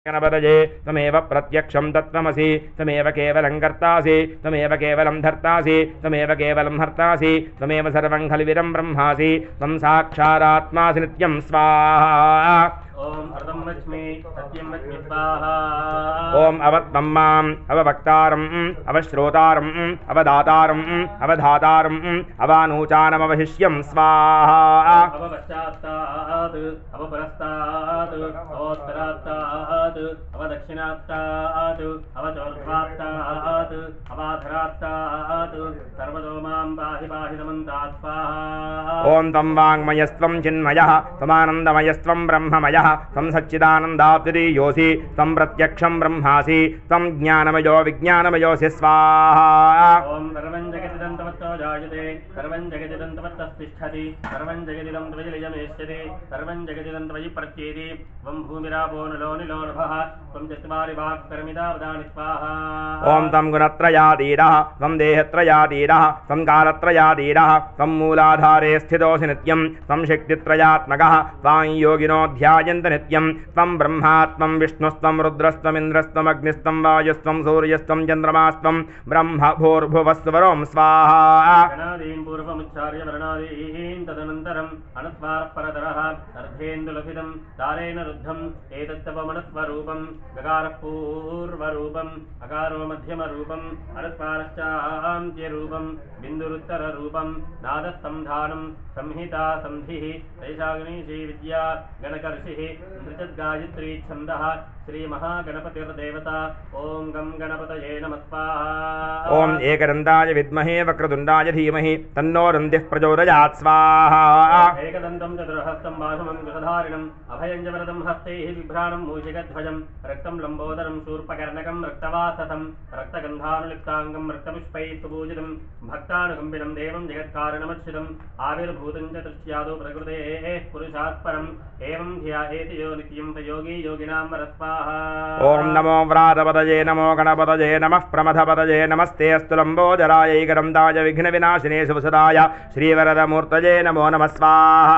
गणपतये तमेव प्रत्यक्षं तत्त्वमसि तमेव केवलं कर्तासि तमेव केवलं धर्तासि तमेव केवलं हर्तासि तमेव सर्वं खल्विदं ब्रह्मासि त्वं साक्षादात्मासि नित्यं स्वाहा। ओम अर्थं वच्मि सत्यं वच्मि स्वाहा। ओम अवत्तं माम् अववक्तारम् अवश्रोतारम् अवदातारम् अवधातारम् अवानूचानमवशिष्यं स्वाहा। अवपश्चात्तात् अवपुरस्तात् अवोत्तरात्तात् अवदक्षिणात्तात् अवचोर्ध्वात्तात् अवाधरात्तात् सर्वतो मां पाहि पाहि नमन्तात् स्वाहा। ओम तं वाङ्मयस्त्वं चिन्मयः त्वमानन्दमयस्त्वं ब्रह्ममयः त्वं सच्चिदानन्दाब्धियोऽसि त्वं प्रत्यक्षं ब्रह्मासि त्वं ज्ञानमयो विज्ञानमयोऽसि स्वाहा। ओम सर्वं जगदिदं तवत्तो जायते सर्वं जगदिदं तवत्तस्तिष्ठति सर्वं जगदिदं त्वयि लयमेष्यति सर्वं जगदिदं त्वयि प्रत्येति त्वं भूमिरापो नलो निलो नभः त्वं चत्वारि वाक्कर्मिदा वदानि स्वाहा। ओम तं गुणत्रयातीरः त्वं देहत्रयातीरः त्वं कालत्रयातीरः त्वं मूलाधारे स्थितोऽसि नित्यं त्वं शक्तित्रयात्मकः त्वां योगिनो ध्यायन्ति नित्यं त्वं ब्रह्मा त्वं विष्णुस्त्वं रुद्रस्त्वमिन्द्रस्त्वम् अग्निस्त्वं वायुस्त्वं सूर्यस्त्वं चन्द्रमास्त्वं ब्रह्म भूर्भुवस्वरों स्वाहा। गणादीन् पूर्वमुच्चार्य वर्णादीन् तदनन्तरम् अनुस्वारः परतरः अर्धेन्दुलभितं तारेण रुद्धम् एतत्तवमनुस्वरूपं गकारः पूर्वरूपम् अकारो मध्यमरूपम् अनुस्वारश्चान्त्यरूपं बिन्दुरुत्तररूपं नादस्तंधानं संहिता संधिः तैषाग्निशी विद्या गणकर्षिः नृचद्गायत्री छन्दः श्रीमहागणपतिर्देवता। ओम गं गणपतये नमः स्वाहा। ओम एकदन्ताय विद्महे वक्रतुण्डाय धीमहि तन्नो दन्तिः प्रचोदयात् स्वाहा। एकदन्तं चतुर्हस्तं बाहुमं कुशधारिणम् अभयं च वरदं हस्तैः बिभ्राणं मूषिकध्वजं रक्तं लम्बोदरं शूर्पकर्णकं रक्तवाससं रक्तगन्धानुलिप्ताङ्गं रक्तपुष्पैः सुपूजितं भक्तानुकम्पिनं देवं जगत्कारणमच्युतम् आविर्भूतं च तृतीयादो प्रकृतेः पुरुषात् परम् एवं ध्यायेति यो नित्यं स योगी योगिनां वरस्वाहा। ओम नमो व्रातपतये नमो गणपतये नमः प्रमथपतये नमस्ते अस्तु लम्बोदराय एकदन्ताय विघ्नविनाशिने शुभसदाय श्रीवरदमूर्तये नमो नमः स्वाहा।